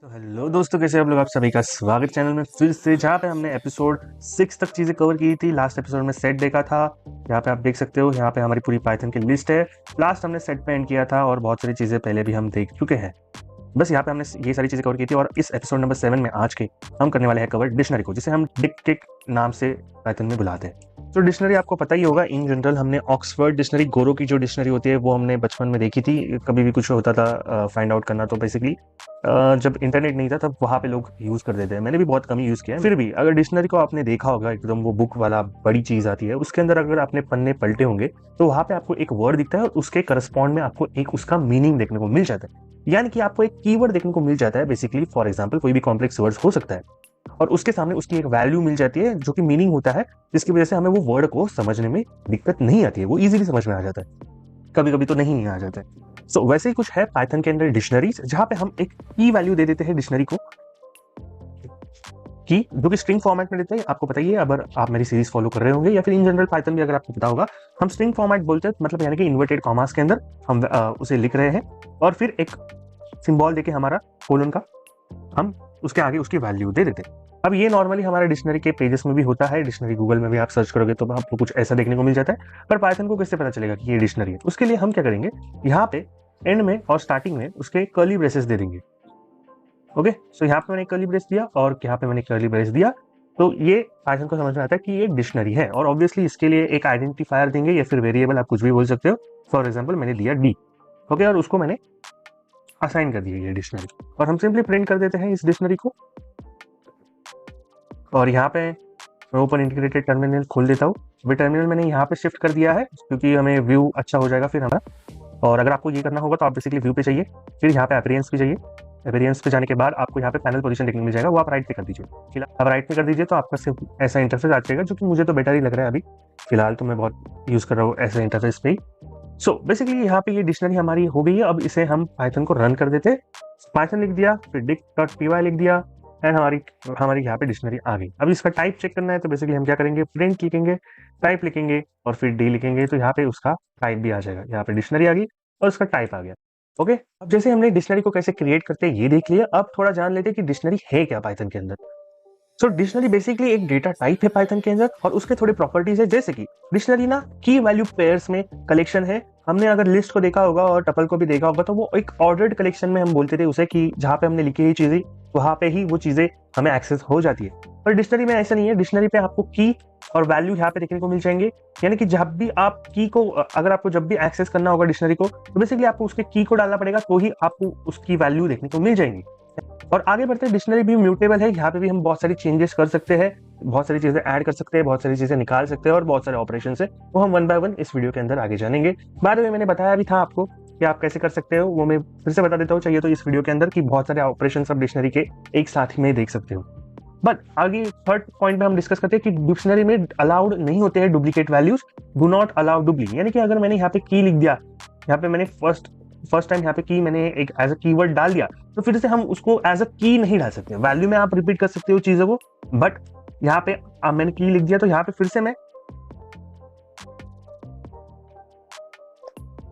तो हेलो दोस्तों, कैसे आप लोग। आप सभी का स्वागत चैनल में फिर से, जहाँ पे हमने एपिसोड 6 तक चीज़ें कवर की थी। लास्ट एपिसोड में सेट देखा था। यहाँ पे आप देख सकते हो, यहाँ पे हमारी पूरी पाइथन की लिस्ट है। लास्ट हमने सेट पे एंड किया था और बहुत सारी चीज़ें पहले भी हम देख चुके हैं। बस यहाँ पे हमने ये सारी चीज़ें कवर की थी और इस एपिसोड नंबर 7 में आज के हम करने वाले हैं कवर डिक्शनरी को, जिसे हम डिक्टिक नाम से पाइथन में बुलाते हैं। तो डिक्शनरी आपको पता ही होगा, इन जनरल हमने ऑक्सफोर्ड डिक्शनरी, गोरो की जो डिक्शनरी होती है वो हमने बचपन में देखी थी। कभी भी कुछ होता था फाइंड आउट करना, तो बेसिकली जब इंटरनेट नहीं था तब वहाँ पे लोग यूज़ कर देते हैं। मैंने भी बहुत कम यूज़ किया है। फिर भी अगर डिक्शनरी को आपने देखा होगा, एकदम वो बुक वाला बड़ी चीज़ आती है, उसके अंदर अगर आपने पन्ने पलटे होंगे तो वहाँ पे आपको एक वर्ड दिखता है और उसके करस्पॉन्ड में आपको एक उसका मीनिंग देखने को मिल जाता है। यानी कि आपको एक कीवर्ड देखने को मिल जाता है। बेसिकली फॉर एग्जांपल कोई भी कॉम्प्लेक्स वर्ड हो सकता है और उसके सामने उसकी एक वैल्यू मिल जाती है जो कि मीनिंग होता है, जिसकी वजह से हमें वो वर्ड को समझने में दिक्कत नहीं आती है, वो इजीली समझ में आ जाता है। कभी कभी तो नहीं आ जाता है। सो वैसे ही कुछ है पाइथन के अंदर डिक्शनरीज, जहां पे हम एक की वैल्यू दे देते हैं डिक्शनरी को, की जो कि स्ट्रिंग फॉर्मेट में देते हैं। आपको पता ही है, अगर आप मेरी सीरीज फॉलो कर रहे होंगे या फिर इन जनरल पाइथन भी अगर आपको पता होगा, हम स्ट्रिंग फॉर्मेट बोलते हैं, मतलब यानी कि इन्वर्टेड कॉमास के अंदर हम उसे लिख रहे हैं और फिर एक सिंबल देके हमारा कोलन का हम उसके आगे उसकी वैल्यू दे देते हैं। अब ये नॉर्मली हमारे डिक्शनरी के पेजेस में भी होता है। डिक्शनरी गूगल में भी आप सर्च करोगे तो आपको कुछ ऐसा देखने को मिल जाता है। पर पाइथन को कैसे पता चलेगा कि ये डिक्शनरी है? उसके लिए हम क्या करेंगे, यहाँ पे एंड में और स्टार्टिंग में उसके कर्ली ब्रेसेस दे देंगे। ओके, सो यहाँ पे मैंने कर्ली ब्रेस दिया और यहाँ पे मैंने कर्ली ब्रेस दिया, तो ये पाइथन को समझ में आता है कि ये डिक्शनरी है। और ऑब्वियसली इसके लिए एक आइडेंटिफायर देंगे या फिर वेरिएबल, आप कुछ भी बोल सकते हो। फॉर एग्जाम्पल मैंने दिया डी, ओके, और उसको मैंने असाइन कर दिया ये डिक्शनरी, और हम सिंपली प्रिंट कर देते हैं इस डिक्शनरी को। और यहाँ पे मैं ओपन इंटीग्रेटेड टर्मिनल खोल देता हूँ। वे टर्मिनल मैंने यहाँ पे शिफ्ट कर दिया है क्योंकि हमें व्यू अच्छा हो जाएगा फिर हमारा। और अगर आपको ये करना होगा तो आप बेसिकली व्यू पे चाहिए, फिर यहाँ पे अपीयरेंस पे चाहिए। अपीयरेंस पे जाने के बाद आपको यहाँ पे पैनल पोजीशन देखने मिल जाएगा, वो आप राइट पे कर दीजिए। फिलहाल आप राइट पे कर दीजिए तो आपका सिर्फ ऐसा इंटरफेस आ जाएगा, जो कि मुझे तो बेटर ही लग रहा है अभी। फिलहाल तो मैं बहुत यूज़ कर रहा हूँ ऐसे इंटरफेस पे ही। सो बेसिकली यहाँ पे ये डिक्शनरी हमारी हो गई है। अब इसे हम पाइथन को रन कर देते हैं। पाइथन लिख दिया, फिर dict.py लिख दिया एंड हमारी हमारी यहाँ पे डिक्शनरी आ गई। अब इसका टाइप चेक करना है तो बेसिकली हम क्या करेंगे, प्रिंट लिखेंगे, टाइप लिखेंगे और फिर डी लिखेंगे, तो यहाँ पे उसका टाइप भी आ जाएगा। यहाँ पे डिक्शनरी आ गई और उसका टाइप आ गया। ओके, अब जैसे हमने डिक्शनरी को कैसे क्रिएट करते हैं ये देख लिया, अब थोड़ा जान लेते हैं कि डिक्शनरी है क्या पाइथन के अंदर। सो डिक्शनरी बेसिकली एक डेटा टाइप है पाइथन के अंदर और उसके थोड़े प्रॉपर्टीज है। जैसे कि डिक्शनरी ना की वैल्यू पेयर्स में कलेक्शन है। हमने अगर लिस्ट को देखा होगा और टपल को भी देखा होगा तो वो एक ऑर्डर्ड कलेक्शन में हम बोलते थे उसे, कि जहाँ पे हमने लिखी हुई चीजें वहां पे ही वो चीजें हमें एक्सेस हो जाती है। पर डिक्शनरी में ऐसा नहीं है। डिक्शनरी पे आपको की और वैल्यू यहाँ पे देखने को मिल जाएंगे। यानी कि जब भी आप की को, अगर आपको जब भी एक्सेस करना होगा डिक्शनरी को, तो बेसिकली आपको उसके की को डालना पड़ेगा, तो ही आपको उसकी वैल्यू देखने को मिल जाएंगी। और आगे बढ़ते हैं, डिक्शनरी भी म्यूटेबल है। यहाँ पे भी हम बहुत सारी चेंजेस कर सकते हैं, बहुत सारी चीजें ऐड कर सकते हैं, बहुत सारी चीजें निकाल सकते हैं और बहुत सारे ऑपरेशन है वो हम वन बाय वन इस वीडियो के अंदर आगे जानेंगे। बाद में मैंने बताया भी था आपको कि आप कैसे कर सकते हो, वो मैं फिर से बता देता हूँ चाहिए तो इस वीडियो के अंदर, कि बहुत सारे ऑपरेशन सब डिक्शनरी के एक साथ में देख सकते हो। बट आगे थर्ड पॉइंट में हम डिस्कस करते हैं कि डिक्शनरी में अलाउड नहीं होते हैं duplicate values. Do not allow dupli, यानी कि अगर मैंने यहाँ पे की लिख दिया, यहाँ पे मैंने फर्स्ट टाइम यहाँ पे की मैंने एक एज अ कीवर्ड डाल दिया, तो फिर से हम उसको एज अ की नहीं डाल सकते। वैल्यू में आप रिपीट कर सकते हो चीजों को, बट यहाँ पे मैंने की लिख दिया तो यहाँ पे फिर से मैं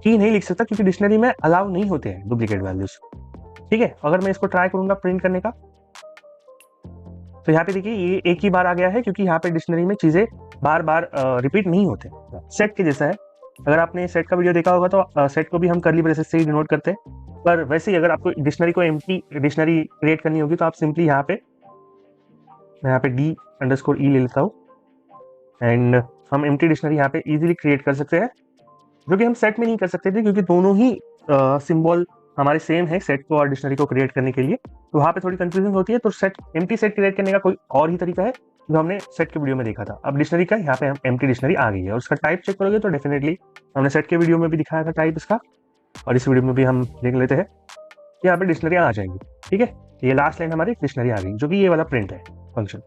की नहीं लिख सकता, क्योंकि डिक्शनरी में अलाउ नहीं होते हैं डुप्लीकेट वैल्यूज। ठीक है, अगर मैं इसको ट्राई करूंगा प्रिंट करने का, तो यहाँ पे देखिए ये एक ही बार आ गया है, क्योंकि यहाँ पे डिक्शनरी में चीजें बार बार रिपीट नहीं होते। सेट के जैसा है। अगर आपने सेट का वीडियो देखा होगा तो सेट को भी हम कर्ली ब्रेसेस से ही डिनोट करते हैं। पर वैसे ही अगर आपको डिक्शनरी को एम्प्टी डिक्शनरी क्रिएट करनी होगी तो आप सिंपली यहाँ पे, मैं यहाँ पे d_e ले लेता हूँ एंड हम एम्प्टी डिक्शनरी यहाँ पे इजीली क्रिएट कर सकते हैं, जो कि हम सेट में नहीं कर सकते थे, क्योंकि दोनों ही सिंबल हमारे सेम है सेट को और डिक्शनरी को क्रिएट करने के लिए। तो वहाँ पे थोड़ी कंफ्यूजन होती है। तो सेट एम्प्टी सेट क्रिएट करने का कोई और ही तरीका है जो हमने सेट के वीडियो में देखा था। अब डिक्शनरी का यहाँ पे हम एम्प्टी डिक्शनरी आ गई है और उसका टाइप चेक करोगे तो डेफिनेटली हमने सेट के वीडियो में भी दिखाया था टाइप इसका, और इस वीडियो में भी हम देख लेते हैं कि यहाँ पे डिक्शनरी आ जाएंगी। ठीक है, ये लास्ट लाइन हमारी डिक्शनरी आ गई, जो कि ये वाला प्रिंट है फंक्शन।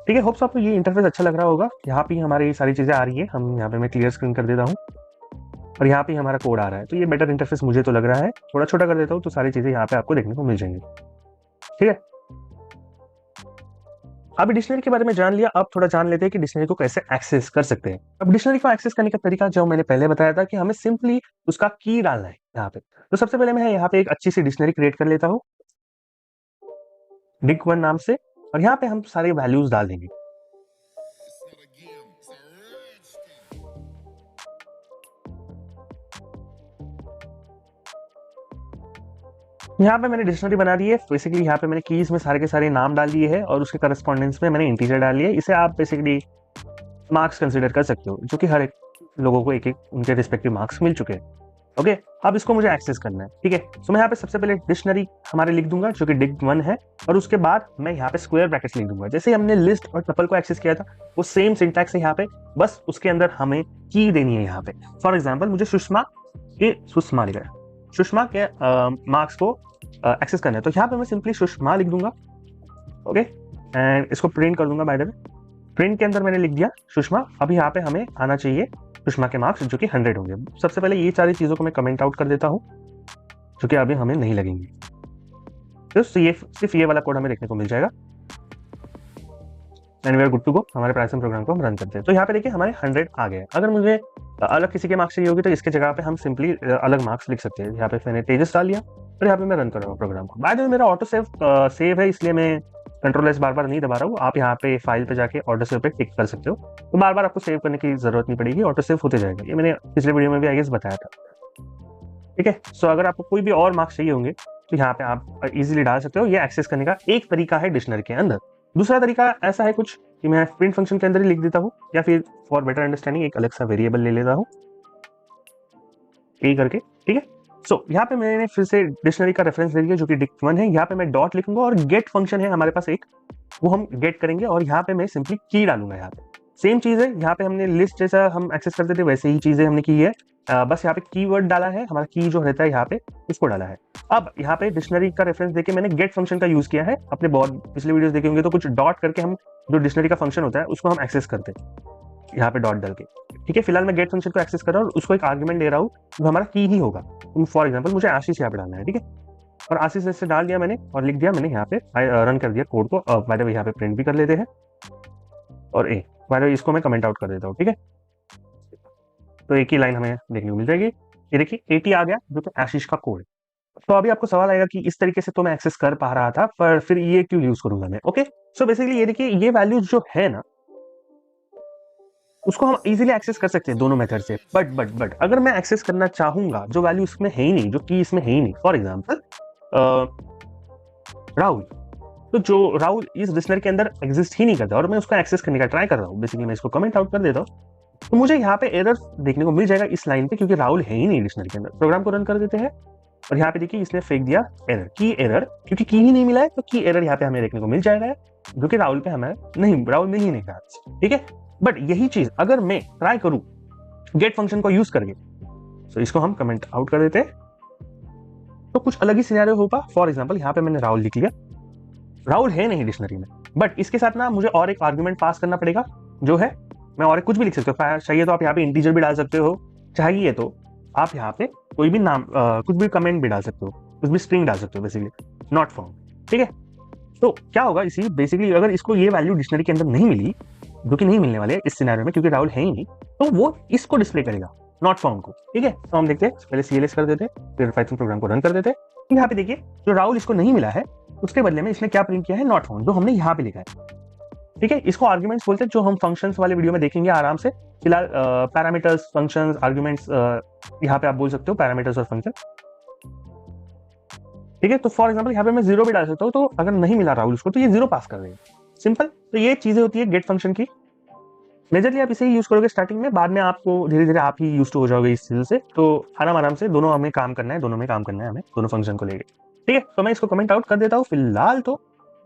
ठीक है, होप्स आपको ये इंटरफेस अच्छा लग रहा होगा। यहाँ पे हमारी सारी चीजें आ रही है। हम यहाँ पे मैं क्लियर स्क्रीन कर देता हूँ और यहाँ पे हमारा कोड आ रहा है, तो ये बेटर इंटरफेस मुझे तो लग रहा है। थोड़ा छोटा कर देता हूँ तो सारी चीजें यहाँ पे आपको देखने को मिल जाएंगी। ठीक है, अभी डिक्शनरी के बारे में जान लिया, अब थोड़ा जान लेते हैं कि डिक्शनरी को कैसे एक्सेस कर सकते हैं। अब डिक्शनरी को एक्सेस करने का तरीका जो मैंने पहले बताया था, कि हमें सिंपली उसका की डालना है यहाँ पे। तो सबसे पहले मैं यहाँ पे एक अच्छी सी डिक्शनरी क्रिएट कर लेता हूँ। dic1 नाम से, और यहाँ पे हम सारे वैल्यूज डाल देंगे। यहाँ पे मैंने डिक्शनरी बना दी है। बेसिकली यहाँ पे मैंने कीज में सारे के सारे नाम डाल दिए हैं और उसके करस्पॉन्डेंस में मैंने इंटीजर डाल लिया है। इसे आप बेसिकली मार्क्स कंसिडर कर सकते हो, जो कि हर एक लोगों को एक एक उनके रिस्पेक्टिव मार्क्स मिल चुके हैं। ओके, अब इसको मुझे एक्सेस करना है, ठीक है। सो मैं यहाँ पे सबसे पहले डिक्शनरी हमारे लिख दूंगा जो कि dict1 है, और उसके बाद मैं यहाँ पे स्क्वायर ब्रैकेट्स लिख दूंगा। जैसे हमने लिस्ट और टपल को एक्सेस किया था, वो सेम सिंटैक्स है यहाँ पे, बस उसके अंदर हमें की देनी है यहाँ पे। फॉर एग्जाम्पल मुझे सुषमा लिखा है, सुषमा के मार्क्स को एक्सेस करना है, तो यहाँ पे मैं सिंपली सुषमा लिख दूंगा। ओके, एंड इसको प्रिंट कर दूंगा। बाय द वे, प्रिंट के अंदर मैंने लिख दिया सुषमा। अभी यहाँ पे हमें आना चाहिए सुषमा के मार्क्स जो कि 100 होंगे। सबसे पहले ये सारी चीजों को मैं कमेंट आउट कर देता हूँ, जो कि अभी हमें नहीं लगेंगे। तो सिर्फ ये वाला कोड हमें देखने को मिल जाएगा, and we are good to go. हमारे पाइथन प्रोग्राम को हम रन करते हैं। तो यहाँ पे देखिए हमारे 100 आ गए। अगर मुझे अलग किसी के मार्क्स चाहिए होगी तो इसके जगह पे हम सिंपली अलग मार्क्स लिख सकते हैं। यहाँ पे मैंने तेजस डाल दिया और यहाँ पे मैं रन कर रहा हूँ प्रोग्राम को। बाय द वे मेरा ऑटो सेव है, इसलिए मैं कंट्रोल एस बार बार नहीं दबा रहा हूँ। आप यहाँ पे फाइल पे जाके ऑटो सेव पे टिक कर सकते हो, तो बार बार आपको सेव करने की जरूरत नहीं पड़ेगी, ऑटो सेव होते जाएगा। ये मैंने पिछले वीडियो में भी आई गेस बताया था, ठीक है। सो अगर आपको कोई भी और मार्क्स चाहिए होंगे तो यहाँ पे आप इजीली डाल सकते हो। ये एक्सेस करने का एक तरीका है डिक्शनरी के अंदर। दूसरा तरीका ऐसा है कुछ कि मैं प्रिंट फंक्शन के अंदर ही लिख देता हूँ, या फिर फॉर बेटर अंडरस्टैंडिंग एक अलग सा वेरिएबल ले लेता हूँ ए करके, ठीक है। सो यहाँ पे मैंने फिर से डिक्शनरी का रेफरेंस दे दिया जो कि dict1 है। यहाँ पे मैं डॉट लिखूंगा और गेट फंक्शन है हमारे पास एक, वो हम गेट करेंगे, और यहाँ पे मैं सिंपली की डालूंगा। यहाँ पे सेम चीज है, यहाँ पे हमने लिस्ट जैसा हम एक्सेस करते थे वैसे ही चीजें हमने की है। बस यहाँ पे कीवर्ड डाला है, हमारा की जो रहता है यहाँ पे इसको डाला है। अब यहाँ पे डिक्शनरी का रेफरेंस देके मैंने गेट फंक्शन का यूज किया है। अपने बहुत पिछले वीडियोस देखे होंगे तो कुछ डॉट करके हम जो डिक्शनरी का फंक्शन होता है उसको हम एक्सेस करते हैं यहाँ पे डॉट डाल के, ठीक है। फिलहाल मैं गेट फंक्शन को एक्सेस कर रहा हूँ और उसको एक आर्गुमेंट दे रहा हूँ जो हमारा की ही होगा। फॉर एग्जाम्पल मुझे आशीष यहाँ पे डालना है, ठीक है, और आशीष ऐसे डाल दिया मैंने और लिख दिया मैंने यहाँ पे रन कर दिया कोड को। बाय द वे यहाँ पे प्रिंट भी कर लेते हैं, और बाय द वे इसको मैं कमेंट आउट कर देता हूँ, ठीक है। तो एक ही लाइन हमें देखने को मिल जाएगी। ये देखिए 80 आ गया जो कि आशीष का कोड है। तो अभी आपको सवाल आएगा कि इस तरीके से तो मैं एक्सेस कर पा रहा था, पर फिर ये क्यों यूज करूंगा मैं। ओके, सो बेसिकली ये देखिए ये वैल्यूज जो है ना उसको हम इजीली एक्सेस कर सकते हैं दोनों मेथड से। बट अगर मैं एक्सेस करना चाहूंगा जो वैल्यू इसमें है ही नहीं, जो की इसमें है ही नहीं, फॉर एग्जाम्पल राहुल, तो जो राहुल इस डिक्शनरी के अंदर एग्जिस्ट ही नहीं करता और मैं उसको एक्सेस करने का ट्राई कर रहा हूँ, बेसिकली मैं इसको कमेंट आउट कर देता हूँ, तो मुझे यहाँ पे एरर देखने को मिल जाएगा इस लाइन पे, क्योंकि राहुल है ही नहीं डिक्शनरी के अंदर। प्रोग्राम को रन कर देते हैं और यहाँ पे देखिए इसने फेंक दिया एरर, की एरर, क्योंकि की ही नहीं मिला है तो की एरर यहाँ पे हमें देखने को मिल जाएगा, जो कि राहुल पे हमें नहीं, राहुल में ही नहीं था, ठीक है। बट यही चीज अगर मैं ट्राई करूं गेट फंक्शन को यूज करके, तो इसको हम कमेंट आउट कर देते हैं, तो कुछ अलग ही सिनेरियो होगा। फॉर एग्जांपल यहाँ पे मैंने राहुल लिख लिया, राहुल है नहीं डिक्शनरी में, बट इसके साथ ना मुझे और एक आर्गुमेंट पास करना पड़ेगा, जो है मैं और एक कुछ भी लिख सकते हो। चाहिए तो आप यहाँ पे इंटीजर भी डाल सकते हो, चाहिए तो आप यहाँ पे कोई भी नाम कुछ भी कमेंट भी डाल सकते हो, कुछ भी स्ट्रिंग डाल सकते हो, बेसिकली नॉट फाउंड, ठीक है। तो क्या होगा इसी बेसिकली अगर इसको ये वैल्यू डिक्शनरी के अंदर नहीं मिली, जो कि नहीं मिलने वाले इस सिनेरियो में क्योंकि राहुल है ही नहीं, तो वो इसको डिस्प्ले करेगा नॉट फाउंड को, ठीक है। तो हम देखते हैं, पहले CLS कर देते हैं, फिर पाइथन प्रोग्राम को रन कर देते हैं। यहाँ पे देखिए जो राहुल इसको नहीं मिला है उसके बदले में इसने क्या प्रिंट किया है, नॉट फाउंड, जो हमने यहाँ पे लिखा है, ठीक है। इसको आर्ग्यूमेंट्स बोलते हैं, जो हम फंक्शंस वाले वीडियो में देखेंगे आराम से। फिलहाल पैरामीटर्स, फंक्शंस, आर्ग्यूमेंट्स, यहाँ पे आप बोल सकते हो पैरामीटर्स और फंक्शन, ठीक है। तो फॉर एग्जांपल यहाँ पे मैं 0 भी डाल सकता हूँ, तो अगर नहीं मिला राहुल उसको तो ये 0 पास कर देगा, सिंपल। तो ये चीजें होती है गेट फंक्शन की। मेजरली आप इसे ही यूज करोगे स्टार्टिंग में, बाद में आपको धीरे धीरे आप ही यूज टू हो जाओगे इस चीज से। तो आराम से दोनों हमें काम करना है, दोनों में काम करना है हमें, दोनों फंक्शन को लेके, ठीक है। तो मैं इसको कमेंट आउट कर देता हूँ फिलहाल, तो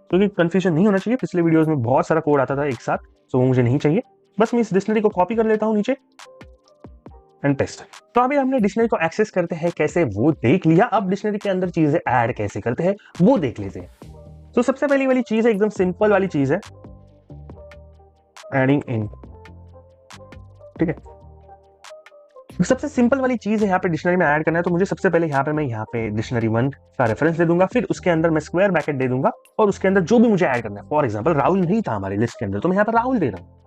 क्योंकि कंफ्यूजन नहीं होना चाहिए। पिछले वीडियोस में बहुत सारा कोड आता था एक साथ, तो वो मुझे नहीं चाहिए। बस मैं इस डिक्शनरी को कॉपी कर लेता हूँ नीचे एंड पेस्ट। तो अभी हमने डिक्शनरी को एक्सेस करते हैं कैसे वो देख लिया, अब डिक्शनरी के अंदर चीजें ऐड कैसे करते हैं वो देख लेते हैं। तो सबसे पहली वाली चीज है, एकदम सिंपल वाली चीज है, एडिंग इन, ठीक है। तो सबसे सिंपल वाली चीज है यहाँ पे डिक्शनरी में ऐड करना है। तो मुझे सबसे पहले मैं यहाँ पे डिक्शनरी1 का रेफरेंस दे दूंगा, फिर उसके अंदर मैं स्क्वायर ब्रैकेट दे दूंगा और उसके अंदर जो भी मुझे ऐड करना है। फॉर एग्जांपल राहुल नहीं था हमारी लिस्ट के अंदर, तो मैं यहाँ पर राहुल दे रहा हूँ,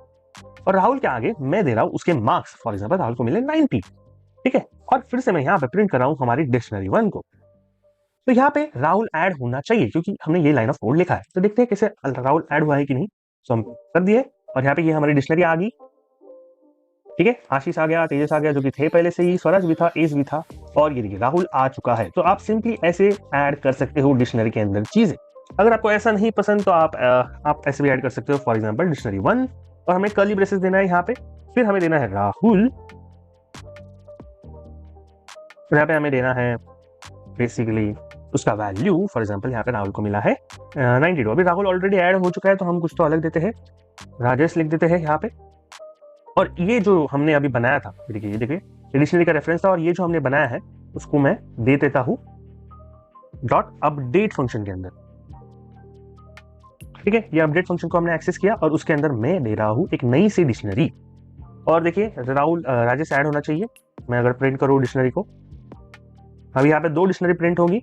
और राहुल के आगे मैं दे रहा हूँ उसके मार्क्स। फॉर एग्जांपल राहुल को मिले 90, ठीक है। और फिर से मैं यहाँ पे प्रिंट कर रहा हूँ हमारी डिक्शनरी1 को। तो यहाँ पे राहुल ऐड होना चाहिए क्योंकि हमने ये लाइन ऑफ कोड लिखा है। तो देखते हैं कैसे राहुल ऐड हुआ है कि नहीं। तो हम कर दिए और यहाँ पे ये हमारी डिक्शनरी आ गई। ठीक है, आशीष आ गया, तेजस आ गया जो कि थे पहले से ही, स्वराज भी था, एस भी था, और ये देखिए राहुल आ चुका है। तो आप सिंपली ऐसे ऐड कर सकते हो डिक्शनरी के अंदर चीजें। अगर आपको ऐसा नहीं पसंद तो आप ऐसे भी ऐड कर सकते हो। फॉर एग्जांपल डिक्शनरी 1 और हमें कर्ली ब्रेसेस देना है यहाँ पे, फिर हमें देना है राहुल, यहाँ पे हमें देना है बेसिकली उसका वैल्यू। फॉर एग्जांपल यहाँ पे राहुल को मिला है 92। अभी राहुल ऑलरेडी ऐड हो चुका है तो हम कुछ तो अलग देते हैं, राजेश लिख देते हैं यहाँ पे। और ये जो हमने अभी बनाया था, देखिए ये देखिए डिक्शनरी का रेफरेंस था, और ये जो हमने बनाया है उसको मैं दे देता हूं डॉट अपडेट फंक्शन के अंदर। ठीक है, ये अपडेट फंक्शन को हमने एक्सेस किया और उसके अंदर मैं दे रहा हूं एक नई सी डिक्शनरी। और देखिए राहुल राजेश ऐड होना चाहिए। मैं अगर प्रिंट करूं डिक्शनरी को, अभी यहाँ पे 2 डिक्शनरी प्रिंट होगी।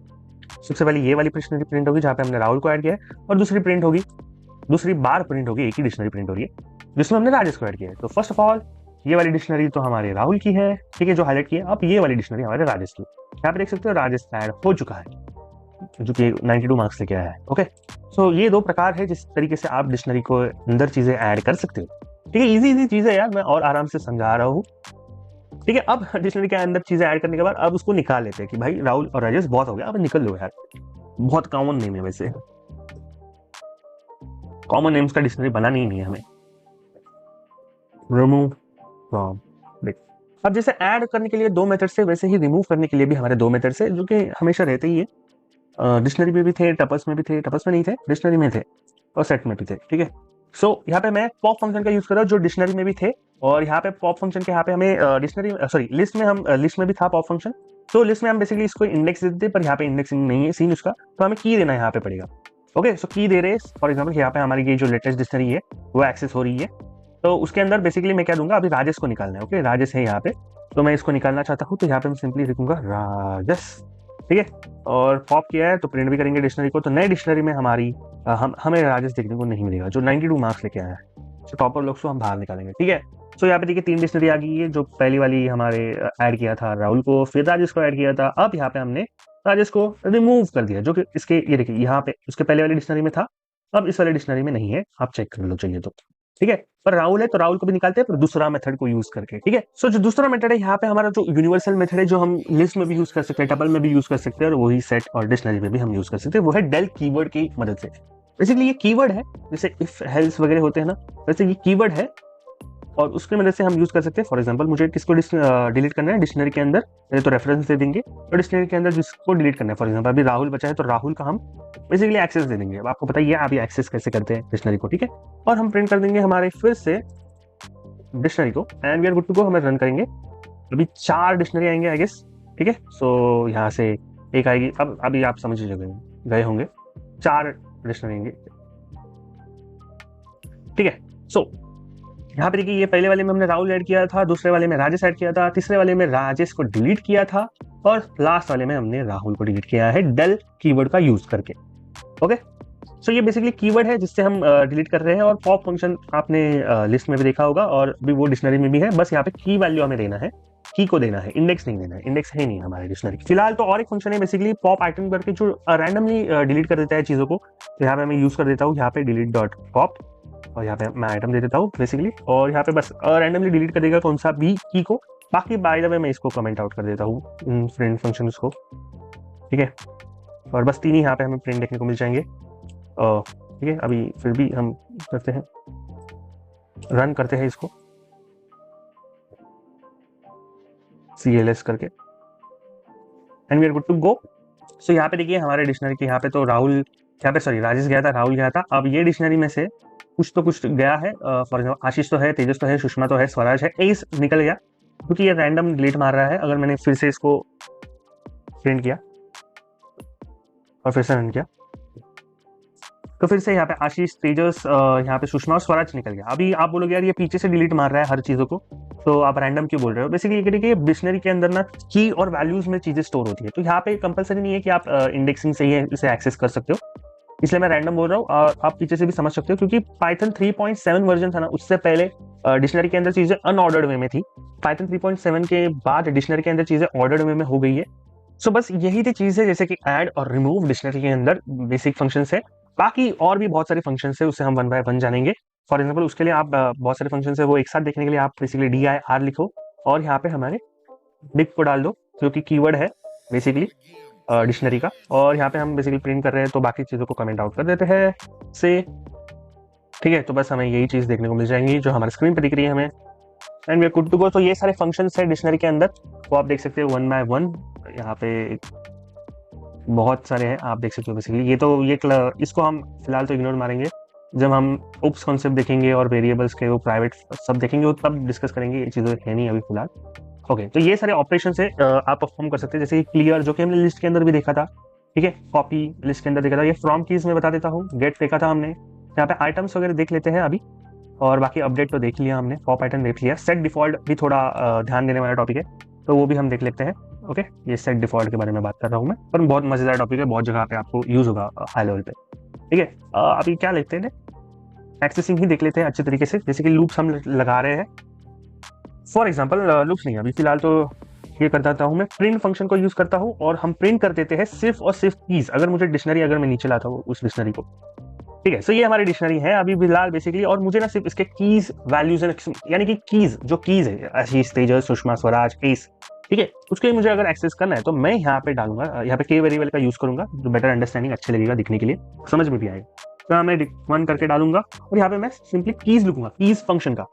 सबसे पहले ये वाली डिक्शनरी प्रिंट होगी जहाँ पे हमने राहुल को ऐड किया है, और दूसरी प्रिंट होगी, दूसरी बार प्रिंट होगी, एक ही डिक्शनरी प्रिंट हो रही है जिसमें हमने राजेश को ऐड किया है। तो फर्स्ट ऑफ ऑल ये वाली डिक्शनरी तो हमारे राहुल की है, ठीक है, जो हाईलाइट की है। अब ये वाली डिक्शनरी हमारे राजेश की, यहाँ पे देख सकते हो राजेश ऐड हो चुका है जो कि 92 मार्क्स लेके आया है। ओके, सो ये 2 प्रकार है जिस तरीके से आप डिक्शनरी को अंदर चीजें ऐड कर सकते हो। ठीक है, इजी चीज है यार, मैं और आराम से समझा रहा हूँ। ठीक है, अब डिक्शनरी के अंदर चीजें ऐड करने के बाद अब उसको निकाल लेते हैं कि भाई राहुल और राजेश बहुत हो गया, अब निकल लो यार। बहुत कॉमन नेम है, वैसे कॉमन नेम्स का डिक्शनरी बनानी नहीं है हमें। रिमूव फ्रॉम, देख अब जैसे ऐड करने के लिए 2 मेथड से, वैसे ही रिमूव करने के लिए भी हमारे 2 मेथड से, जो कि हमेशा रहते ही है। डिक्शनरी में भी थे, टपल्स में भी थे, टपल्स में नहीं थे, डिक्शनरी में थे और सेट में भी थे। ठीक है, सो यहाँ पे मैं पॉप फंक्शन का यूज कर रहा हूँ जो डिक्शनरी में भी थे, और यहाँ पे पॉप फंक्शन के यहाँ पे हमें डिक्शनरी सॉरी लिस्ट में हम लिस्ट में भी था पॉप फंक्शन। तो लिस्ट में हम बेसिकली इसको इंडेक्स देते, पर यहाँ पे इंडेक्सिंग नहीं है सीन उसका, तो हमें की देना यहाँ पे पड़ेगा। ओके, सो की दे रहे, फॉर एग्जाम्पल यहाँ पे हमारी ये जो लेटेस्ट डिक्शनरी है वो एक्सेस हो रही है, तो उसके अंदर बेसिकली मैं क्या दूंगा, अभी राजेश को निकालना है। ओके, राजेश है यहाँ पे, तो मैं इसको निकालना चाहता हूँ, तो यहाँ पे मैं सिंपली लिखूंगा राजेश। ठीक है, और पॉप किया है तो प्रिंट भी करेंगे डिक्शनरी को, तो नए डिक्शनरी में हमारी हमें राजेश देखने को नहीं मिलेगा जो 92 मार्क्स लेके आया है। तो टॉपर लोग को हम बाहर निकालेंगे। ठीक है, सो यहाँ पे देखिए 3 डिक्शनरी आ गई है, जो पहली वाली हमारे ऐड किया था राहुल को, फिर राजेश को ऐड किया था, अब यहाँ पे हमने राजेश को रिमूव कर दिया, जो कि इसके ये देखिए यहाँ पे उसके पहले वाली डिक्शनरी में था, अब इस वाले डिक्शनरी में नहीं है, आप चेक कर लो चाहिए तो। ठीक है, पर राहुल है तो राहुल को भी निकालते हैं, पर दूसरा मेथड को यूज करके। ठीक है, सो जो दूसरा मेथड है यहाँ पे हमारा जो यूनिवर्सल मेथड है, जो हम लिस्ट में भी यूज कर सकते हैं, टपल में भी यूज कर सकते हैं, और वही सेट और डिक्शनरी में भी हम यूज कर सकते हैं, वो है डेल कीवर्ड की मदद से। बेसिकली ये कीवर्ड है, जैसे इफ हेल्स वगैरह होते हैं ना, वैसे ये कीवर्ड है और उसकी मदद से हम यूज कर सकते हैं। फॉर एग्जांपल मुझे किसको डिलीट करना है डिक्शनरी के अंदर, पहले तो रेफरेंस दे देंगे, और डिक्शनरी के अंदर जिसको डिलीट करना है, फॉर एग्जांपल अभी राहुल बचा है तो राहुल का हम बेसिकली एक्सेस दे देंगे। अब आपको पता ही है आप ये एक्सेस कैसे करते हैं डिक्शनरी को। ठीक है, और हम प्रिंट कर देंगे हमारे फिर से डिक्शनरी को, and we are good to go. हमें रन करेंगे, अभी 4 डिक्शनरी आएंगे आई गेस। ठीक है, सो यहाँ से एक आएगी, अब अभी आप समझ गए होंगे 4 डिक्शनरी आएंगे। ठीक है, सो यहाँ पे देखिए ये पहले वाले में हमने राहुल ऐड किया था, दूसरे वाले में राजेश ऐड किया था, तीसरे वाले में राजेश को डिलीट किया था, और लास्ट वाले में हमने राहुल को डिलीट किया है डेल कीवर्ड का यूज करके। ओके, सो ये बेसिकली कीवर्ड है जिससे हम डिलीट कर रहे हैं, और पॉप फंक्शन आपने लिस्ट में भी देखा होगा और अभी वो डिक्शनरी में भी है। बस यहाँ पे की वैल्यू हमें देना है, की को देना है, इंडेक्स नहीं देना है, इंडेक्स है नहीं हमारे डिक्शनरी फिलहाल। तो और एक फंक्शन है बेसिकली पॉप आइटम करके, जो रैंडमली डिलीट कर देता है चीजों को। तो यहाँ पे मैं यूज कर देता हूँ यहाँ पे डिलीट डॉट पॉप, और यहाँ पे मैं आइटम दे देता हूँ बेसिकली, और यहाँ पे बस रैंडमली डिलीट कर देगा कौन सा भी की को। बाकी बाय द वे मैं इसको कमेंट आउट कर देता हूँ प्रिंट फंक्शन को। ठीक है, और बस 3 ही यहाँ पे हमें प्रिंट देखने को मिल जाएंगे। ठीक है, अभी फिर भी हम करते हैं, रन करते हैं इसको CLS करके, and we are good to go. So यहाँ पे देखिए हमारे डिक्शनरी के यहाँ पे तो राहुल, यहाँ पे सॉरी राजेश गया था, राहुल गया था। अब ये डिक्शनरी में से कुछ तो कुछ गया है, फॉर एग्जाम्पल आशीष तो है, तेजस तो है, सुषमा तो है, स्वराज है, एस निकल गया क्योंकि ये रैंडम डिलीट मार रहा है। अगर मैंने फिर से इसको प्रिंट किया और फिर से रन किया तो फिर से यहाँ पे आशीष, तेजस, यहाँ पे सुषमा और स्वराज निकल गया। अभी आप बोलोगे यार ये पीछे से डिलीट मार रहा है हर चीजों को, तो आप रैंडम क्यों बोल रहे हो। बेसिकली ये देखिए डिक्शनरी के अंदर ना की और वैल्यूज में चीजें स्टोर होती है, तो यहाँ पे कंपलसरी नहीं है कि आप इंडेक्सिंग से ही इसे एक्सेस कर सकते हो, इसलिए मैं रैंडम बोल रहा हूँ। और आप पीछे से भी समझ सकते हो क्योंकि पाइथन 3.7 वर्जन था ना, उससे पहले डिक्शनरी के अंदर चीजें अनऑर्डर्ड वे में थी। पाइथन 3.7 के बाद डिक्शनरी के अंदर चीजें ऑर्डर्ड वे में हो गई है। सो बस यही थी चीज है, जैसे कि ऐड और रिमूव डिक्शनरी के अंदर बेसिक फंक्शंस है। बाकी और भी बहुत सारे फंक्शंस है, उससे हम वन बाय वन जानेंगे। फॉर एग्जाम्पल उसके लिए आप बहुत सारे फंक्शंस है वो एक साथ देखने के लिए आप बेसिकली DIR लिखो और यहाँ पे हमारे डिक को डाल दो, जो कि कीवर्ड है बेसिकली डिक्शनरी का। और यहाँ पे हम बेसिकली प्रिंट कर रहे हैं तो बाकी चीज़ों को कमेंट आउट कर देते हैं से, ठीक है। तो बस हमें यही चीज़ देखने को मिल जाएंगी जो हमारे स्क्रीन पर दिख रही है हमें, and we are good to go. तो ये सारे फंक्शंस है डिक्शनरी के अंदर, वो आप देख सकते हो वन बाय वन। यहाँ पे बहुत सारे हैं, आप देख सकते हो बेसिकली। इसको हम फिलहाल तो इग्नोर मारेंगे, जब हम उप्स कॉन्सेप्ट देखेंगे और वेरिएबल्स के वो प्राइवेट सब देखेंगे वो तब डिस्कस करेंगे, ये चीज़ें है नहीं अभी फिलहाल। ओके, तो ये सारे ऑपरेशन से आप परफॉर्म कर सकते हैं, जैसे क्लियर जो कि हमने लिस्ट के अंदर भी देखा था, ठीक है। कॉपी लिस्ट के अंदर देखा था, ये फ्रॉम कीज में बता देता हूँ, गेट देखा था हमने। यहाँ पे आइटम्स वगैरह देख लेते हैं अभी, और बाकी अपडेट तो देख लिया हमने, पॉप आइटम देख लिया। सेट डिफॉल्ट भी थोड़ा ध्यान देने वाला टॉपिक है, तो वो भी हम देख लेते हैं। ओके, ये सेट डिफॉल्ट के बारे में बात कर रहा हूँ मैं, पर बहुत मजेदार टॉपिक है, बहुत जगह पे आपको यूज होगा हाई लेवल पे, ठीक है। अभी क्या लिखते हैं, एक्सेसिंग ही देख लेते हैं अच्छे तरीके से, जैसे कि लूप्स हम लगा रहे हैं। फॉर एग्जाम्पल लूप्स नहीं, अभी फिलहाल तो ये कर देता हूँ मैं, प्रिंट फंक्शन को यूज करता हूँ और हम प्रिंट कर देते हैं सिर्फ और सिर्फ कीज। अगर मुझे डिक्शनरी, अगर मैं नीचे लाता हूँ उस डिक्शनरी को, ठीक है। सो ये हमारी डिक्शनरी है अभी फिलहाल बेसिकली, और मुझे ना सिर्फ इसके कीज वैल्यूज, यानी कि कीज जो कीज है, आशीष, तेजस, सुषमा, स्वराज, एस, ठीक है, उसके मुझे अगर एक्सेस करना है तो मैं यहाँ पे डालूंगा, यहाँ पे के वेरिएबल का यूज करूंगा, जो बेटर अंडरस्टैंडिंग अच्छे लगेगा, दिखने के लिए समझ में भी आएगा। तो मैं वन करके डालूंगा और यहाँ पे मैं सिंपली कीज लिखूंगा, कीज फंक्शन का।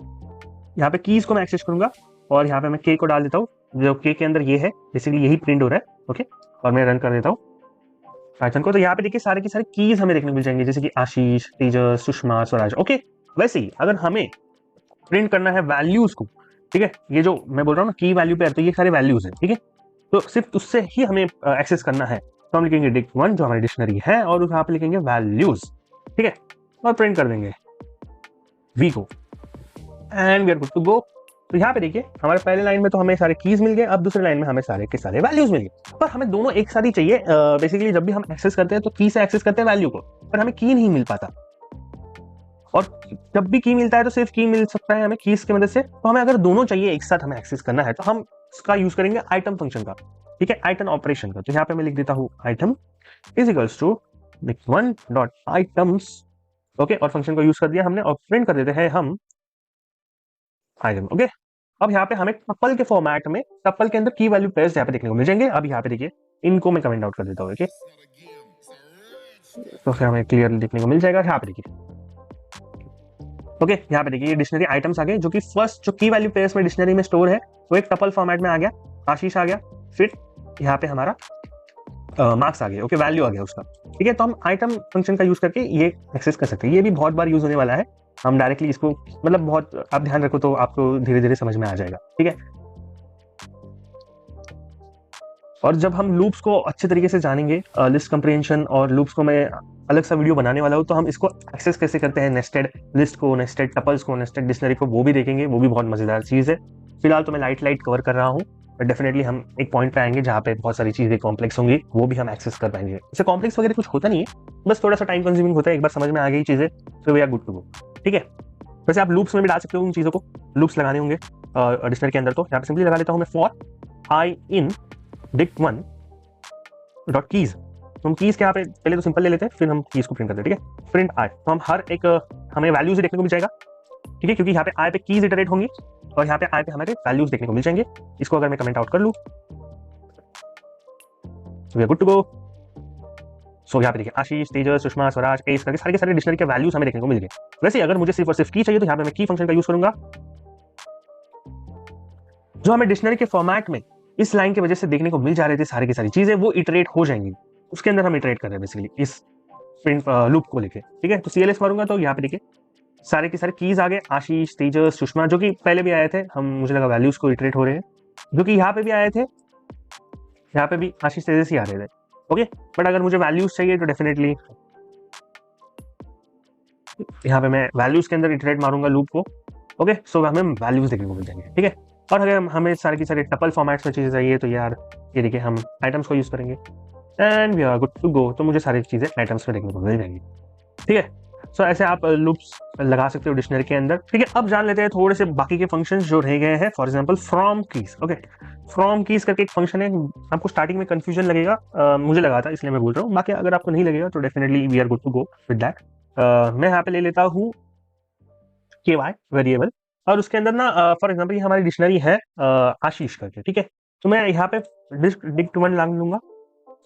यहाँ पे कीज को मैं एक्सेस करूंगा और यहाँ पे मैं के को डाल देता हूँ, जो के अंदर ये है बेसिकली, यही प्रिंट हो रहा है। ओके, और मैं रन कर देता हूँ पाइथन को। तो यहाँ पे देखिए सारे की सारी कीज हमें देखने को मिल जाएंगे, जैसे कि आशीष, तेजस, सुषमा, स्वराज। ओके, वैसे ही अगर हमें प्रिंट करना है वैल्यूज को, ठीक है, ये जो मैं बोल रहा हूँ ना की वैल्यू पे, तो ये सारे वैल्यूज है, ठीक है। तो सिर्फ उससे ही हमें एक्सेस करना है, तो हम लिखेंगे डिक वन जो हमारी डिक्शनरी है, और यहाँ पे लिखेंगे वैल्यूज, ठीक है, और प्रिंट कर देंगे वी को, and we are good to go. तो यहाँ पे देखिए हमारे पहले लाइन में तो हमें सारे कीज मिल गए, अब दूसरे लाइन में हमें सारे के सारे वैल्यूज मिल गए, पर हमें दोनों एक साथ ही चाहिए। बेसिकली जब भी हम एक्सेस करते हैं तो की से एक्सेस करते हैं वैल्यू को, पर हमें की नहीं मिल पाता, और जब भी की मिलता है तो सिर्फ की मिल सकता है हमें कीज की मदद से। तो हमें अगर दोनों चाहिए एक साथ हमें एक्सेस करना है, तो हम इसका यूज करेंगे आइटम फंक्शन का, ठीक है, आइटम ऑपरेशन का। तो यहाँ पे मैं लिख देता हूँ item is equals to one dot items, okay, और फंक्शन को यूज कर दिया हमने, और प्रिंट कर देते हैं हम आइटम। ओके, अब यहाँ पे हमें टपल के फॉर्मेट में, टपल के अंदर की वैल्यू पेयर्स यहाँ पे देखने को मिल जाएंगे। अब यहाँ पे देखिए इनको मैं कमेंट आउट कर देता हूँ, ओके, तो फिर हमें क्लियर देखने को मिल जाएगा। यहाँ पे देखिए, ओके, यहाँ पे देखिए ये डिक्शनरी आइटम्स आ गए, जो कि फर्स्ट जो की वैल्यू पेयर्स में डिक्शनरी में स्टोर है वो एक टपल फॉर्मेट में आ गया, आशीष आ गया, फिर यहाँ पे हमारा मार्क्स आ गया, ओके, वैल्यू आ गया उसका, ठीक है। तो हम आइटम फंक्शन का यूज करके ये एक्सेस कर सकते हैं, ये भी बहुत बार यूज होने वाला है। हम डायरेक्टली इसको, मतलब बहुत आप ध्यान रखो तो आपको धीरे धीरे समझ में आ जाएगा, ठीक है। और जब हम लूप्स को अच्छे तरीके से जानेंगे, लिस्ट कंप्रीहेंशन और लूप्स को मैं अलग सा वीडियो बनाने वाला हूँ, तो हम इसको एक्सेस कैसे करते हैं, नेस्टेड लिस्ट को, नेस्टेड टपल्स को, नेस्टेड डिक्शनरी को, वो भी देखेंगे, वो भी बहुत मजेदार चीज है। फिलहाल तो मैं लाइट कवर कर रहा हूँ, बट डेफिनेटली हम एक पॉइंट पे आएंगे जहाँ पे बहुत सारी चीजें कॉम्प्लेक्स होंगी, वो भी हम एक्सेस कर पाएंगे। इससे कॉम्प्लेक्स वगैरह कुछ होता नहीं है, बस थोड़ा सा टाइम कंज्यूमिंग होता है, एक बार समझ में आ गई चीजें तो we are good to go, ठीक है। वैसे आप लूप्स में भी डाल सकते हो उन चीजों को, लूप्स लगाने होंगे डिक्शनरी के अंदर, तो यहाँ पे सिंपली लगा लेता हूँ मैं for I in Dick one dot keys. तो हम कीज के यहाँ पे पहले तो सिंपल ले लेते हैं, फिर हम कीज को प्रिंट करते हैं, ठीक है। प्रिंट आई, तो हम हर एक हमें वैल्यूज देखने को मिल जाएगा, ठीक है, क्योंकि यहाँ पे आई पे कीज इटरेट होंगी और यहाँ पे आई पे हमारे वैल्यूज देखने को मिल जाएंगे। इसको अगर मैं कमेंट आउट कर लूँ, we are good to go. So यहाँ पे देखिए आशीष, तेजस, सुषमा, स्वराज, एस करके सारे के सारे डिक्शनरी के वैल्यूज हमें देखने को मिल गए। वैसे अगर मुझे सिर्फ और सिर्फ की चाहिए तो यहाँ पे मैं की फंक्शन का यूज करूंगा, जो हमें डिक्शनरी के फॉर्मेट में इस लाइन की वजह से देखने को मिल जा रहे थे, सारी की सारी चीजें वो इटरेट हो जाएंगी, उसके अंदर हम इटरेट कर रहे हैं बेसिकली इस प्रिंट लूप को लेके, ठीक है। तो CLS मारूंगा तो यहाँ पे देखिए सारे के सारे कीज आ गए, आशीष, तेजस, सुषमा, जो कि पहले भी आए थे, हम मुझे लगा वैल्यूज को इटरेट हो रहे हैं, जो कि यहाँ पे भी आए थे, यहाँ पे भी आशीष, तेजस ही आ रहे थे, ओके। बट अगर मुझे वैल्यूज चाहिए तो डेफिनेटली यहाँ पे मैं वैल्यूज के अंदर इटरेट मारूंगा लूप को, ओके। सो हमें वैल्यूज देखने को मिल जाएंगे, ठीक है। और अगर हमें सारे की सारे टपल फॉर्मेट्स में चीजें चाहिए तो यार ये देखिए हम आइटम्स को यूज करेंगे, and we are good to go. तो मुझे सारी चीजें आइटम्स में देखने को मिल जाएंगी, ठीक है। सो ऐसे आप लूप्स लगा सकते हो डिक्शनरी के अंदर। ठीक है, अब जान लेते हैं थोड़े से बाकी के फंक्शंस जो रह गए हैं। For example from keys. Okay, from keys करके एक फंक्शन है, आपको स्टार्टिंग में कंफ्यूजन लगेगा, मुझे लगा था इसलिए मैं बोल रहा हूँ, बाकी अगर आपको नहीं लगेगा तो definitely we are good to go with that. मैं यहाँ पे ले लेता हूँ के वाई वेरिएबल, और उसके अंदर ना फॉर एग्जाम्पल ये हमारी डिक्शनरी है आशीष करके। ठीक है, तो मैं यहाँ पे डिक्ट वन लांग लूंगा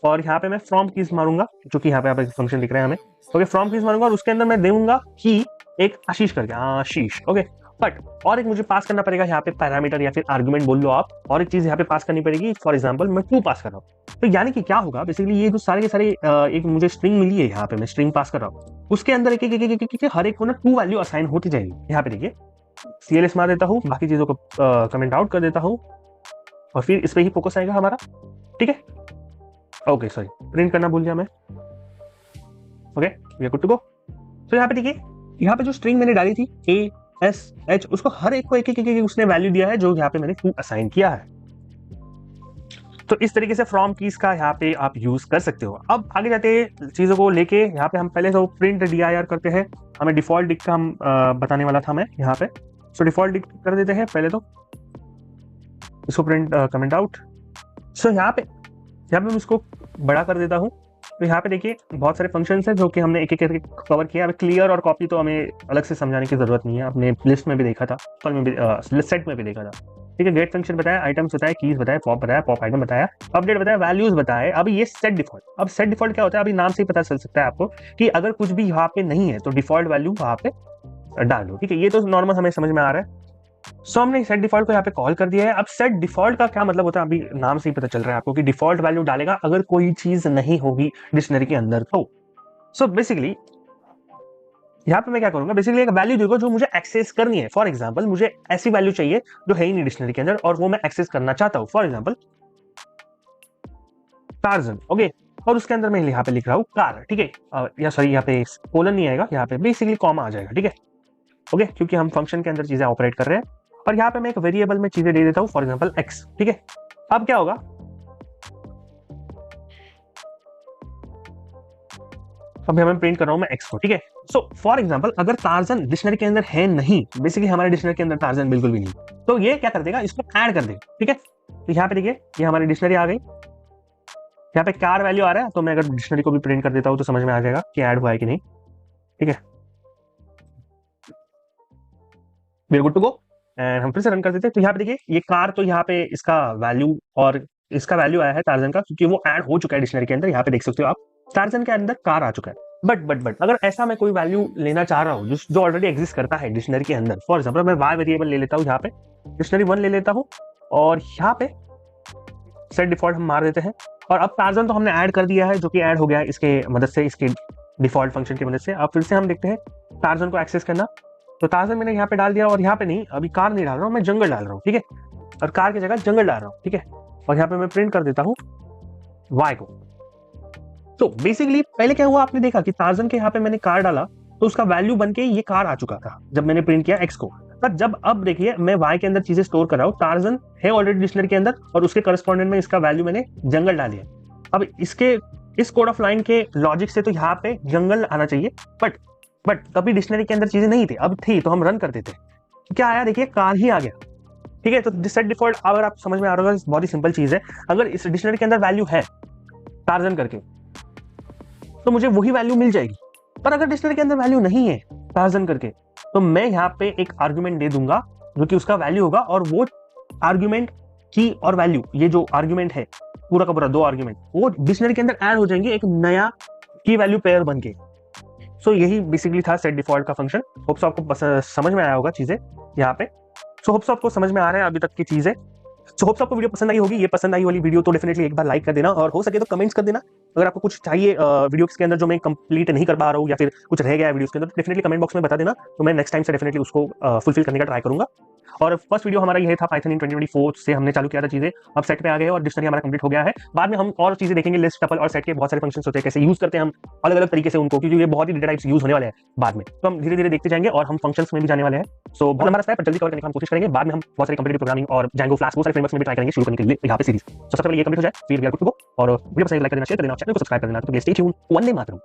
और यहाँ पे मैं फ्रॉम कीज मारूंगा, जो कि यहाँ पे आप फंक्शन दिख रहे हैं हमें। ओके, फ्रॉम कीज मारूंगा और उसके अंदर मैं दूंगा की एक आशीष करके, आशीष। ओके, बट और एक मुझे पास करना पड़ेगा यहाँ पे पैरामीटर या फिर आर्गुमेंट बोल लो आप, और एक चीज यहाँ पे पास करनी पड़ेगी। फॉर एग्जाम्पल मैं टू पास कर रहा हूँ, तो यानी कि क्या होगा बेसिकली, ये जो सारे के सारे एक मुझे स्ट्रिंग मिली है, यहाँ पे मैं स्ट्रिंग पास कर रहा हूँ, उसके अंदर एक एक हर एक को ना टू वैल्यू असाइन होती जाएगी। यहाँ पे देखिए CLS मार देता हूँ, बाकी चीजों को कमेंट आउट कर देता हूँ और फिर इस पे ही फोकस आएगा हमारा। ठीक है, ओके सॉरी प्रिंट करना भूल गया मैं। Okay, we are good to go. तो यहाँ पे देखिए, यहाँ पे जो स्ट्रिंग मैंने डाली थी ASH, उसको हर एक को एक एक उसने वैल्यू दिया है, जो यहाँ पे मैंने टू असाइन किया है। तो इस तरीके से फ्रॉम कीज का यहाँ पे आप यूज कर सकते हो। अब आगे जाते चीजों को लेके, यहाँ पे हम पहले तो प्रिंट dir करते हैं। हमें डिफॉल्ट डिक्ट का हम बताने वाला था मैं यहाँ पे, सो डिफॉल्ट डिक्ट कर देते हैं पहले तो, इसको प्रिंट कमेंट आउट। सो यहाँ पे मैं इसको बड़ा कर देता हूँ। तो यहाँ पे देखिए बहुत सारे फंक्शंस हैं जो कि हमने एक एक करके कवर किया। अब क्लियर और कॉपी तो हमें अलग से समझाने की जरूरत नहीं है, आपने लिस्ट में भी देखा था, सेट में भी देखा था। ठीक है, गेट फंक्शन बताया, आइटम्स बताया, कीज बताया, पॉप आइटम बताया, अपडेट बताया, वैल्यूज बताए। अभी ये सेट डिफॉल्ट, अब सेट डिफॉल्ट क्या होता है, अभी नाम से ही पता चल सकता है आपको कि अगर कुछ भी यहाँ पे नहीं है तो डिफॉल्ट वैल्यू वहाँ पे डाल दो। ठीक है, ये तो नॉर्मल हमें समझ में आ रहा है। सो हमने सेट डिफॉल्ट को यहाँ पे कॉल कर दिया है। अब सेट डिफॉल्ट का क्या मतलब होता है, अभी नाम से ही पता चल रहा है आपको कि डिफॉल्ट वैल्यू डालेगा अगर कोई चीज नहीं होगी डिक्शनरी के अंदर तो। सो बेसिकली यहाँ पे मैं क्या करूंगा, बेसिकली एक वैल्यू देखो जो मुझे एक्सेस करनी है। फॉर एग्जांपल मुझे ऐसी वैल्यू चाहिए जो है ही नहीं डिक्शनरी के अंदर और वो मैं एक्सेस करना चाहता हूँ। For example torsion. ओके, और उसके अंदर मैं यहाँ पे लिख रहा हूँ कार। ठीक है, या सॉरी यहाँ पे कोलन नहीं आएगा, यहाँ पे बेसिकली कॉमा आ जाएगा। ठीक है, ओके, क्योंकि हम फंक्शन के अंदर चीजें ऑपरेट कर रहे हैं। और यहाँ पे मैं एक वेरिएबल में चीजें दे देता हूँ, फॉर एग्जांपल x। ठीक है, अब क्या होगा, अब मैं प्रिंट कर रहा हूं मैं x को। ठीक है, सो फॉर एग्जांपल अगर टार्जन डिक्शनरी के अंदर है नहीं, बेसिकली हमारे डिक्शनरी के अंदर टार्जन बिल्कुल भी नहीं, तो ये क्या कर देगा, इसको ऐड कर देगा। ठीक है, तो यहाँ पे देखिए ये हमारी डिक्शनरी आ गई, यहाँ पे कार वैल्यू आ रहा है, तो मैं अगर डिक्शनरी को भी प्रिंट कर देता हूँ तो समझ में आ जाएगा कि ऐड हुआ है कि नहीं। ठीक है, we are good to go and हम फिर से रन कर देते हैं। तो यहाँ पे देखिए ये कार, तो यहाँ पे इसका वैल्यू और इसका वैल्यू आया है टार्जन का, क्योंकि वो ऐड हो चुका है डिक्शनरी के अंदर। यहाँ पे देख सकते हो आप, टार्जन के अंदर कार आ चुका है। बट अगर ऐसा मैं कोई वैल्यू लेना चाह रहा हूँ जो ऑलरेडी एग्जिस्ट करता है डिक्शनरी के अंदर, फॉर एग्जाम्पल मैं वाई वेरिएबल ले लेता हूँ, यहाँ पे डिक्शनरी 1 ले लेता हूँ और यहाँ पे सेट डिफॉल्ट हम मार देते हैं। और अब टार्जन तो हमने ऐड कर दिया है, जो कि ऐड हो गया है इसके मदद से, इसके डिफॉल्ट फंक्शन की मदद से। अब फिर से हम देखते हैं टार्जन को एक्सेस करना, तो टार्जन मैंने यहाँ पे डाल दिया और यहाँ पे नहीं, अभी कार नहीं डाल रहा हूँ, मैं जंगल डाल रहा हूँ। ठीक है, और कार की जगह जंगल डाल रहा हूँ। ठीक है, और यहाँ पे मैं प्रिंट कर देता हूँ वाई को। तो बेसिकली पहले क्या हुआ, आपने देखा कि टार्जन के यहाँ पे मैंने कार डाला तो उसका वैल्यू बन के ये कार आ चुका था जब मैंने प्रिंट किया एक्स को। पर जब अब देखिए मैं वाई के अंदर चीजें स्टोर कर रहा हूँ, टार्जन है ऑलरेडी डिक्शनरी के अंदर और उसके करस्पॉन्डेंट में इसका वैल्यू मैंने जंगल डाली है। अब इसके इस कोड ऑफ लाइन के लॉजिक से तो यहाँ पे जंगल आना चाहिए, बट कभी डिक्शनरी के अंदर चीजें नहीं थी, अब थी, तो हम रन कर देते। क्या आया, देखिए कार ही आ गया। ठीक है, तो सेट डिफॉल्ट अगर आप समझ में आ रहा होगा, बहुत ही सिंपल चीज है। अगर इस डिक्शनरी के अंदर वैल्यू है टार्जन करके तो मुझे वही वैल्यू मिल जाएगी, पर अगर डिक्शनरी के अंदर वैल्यू नहीं है टार्जन करके तो मैं यहाँ पे एक आर्ग्यूमेंट दे दूंगा जो कि उसका वैल्यू होगा, और वो आर्ग्यूमेंट की और वैल्यू, ये जो आर्ग्यूमेंट है पूरा का पूरा 2 आर्ग्यूमेंट, वो डिक्शनरी के अंदर ऐड हो जाएंगे एक नया की वैल्यू पेयर बन के। सो यही बेसिकली था सेट डिफॉल्ट का फंक्शन। होप्स आपको समझ में आया होगा चीजें यहाँ पे। सो होप्स आपको समझ में आ रहा है अभी तक की चीजें। सो होप्स आपको वीडियो पसंद आई होगी। ये पसंद आई वाली वीडियो तो डेफिनेटली एक बार लाइक कर देना, और हो सके तो कमेंट्स कर देना। अगर आपको कुछ चाहिए वीडियोस के अंदर जो मैं कंप्लीट नहीं कर पा रहा हूँ या फिर कुछ रह गया है वीडियोस के अंदर, डेफिनेटली कमेंट बॉक्स में बता देना, तो मैं नेक्स्ट टाइम से डेफिनेटली उसको फुलफिल करने का ट्राई करूंगा। और फर्स्ट वीडियो हमारा ये था पाइथन इन 2024 से हमने चालू किया था चीजें, अब सेट पे आ गए और डिक्शनरी हमारा कंप्लीट हो गया है। बाद में हम और चीजें देखेंगे, लिस्ट, टपल और सेट के बहुत सारे फंक्शंस होते हैं, कैसे यूज करते हैं हम अलग अलग तरीके से उनको, क्योंकि ये बहुत ही डेटा टाइप्स यूज होने वाले हैं बाद में, तो हम धीरे धीरे देखते जाएंगे और हम फंक्शंस में भी जाने वाले हैं। सो बहुत लंबा रास्ता है पर जल्दी कवर करने की हम कोशिश करेंगे। बाद में हम बहुत सारे कंप्यूटर प्रोग्रामिंग और Django, फ्लैश, बहुत सारे फ्रेमवर्क्स में भी ट्राई करेंगे शुरू करने के लिए यहाँ पे सीरीज। सबसे पहले ये कंप्लीट हो जाए, फिर we are good to go. और वीडियो पसंद लाइक कर देना, शेयर कर देना, चैनल को सब्सक्राइब कर देना। तो please stay tune, Vande Mataram.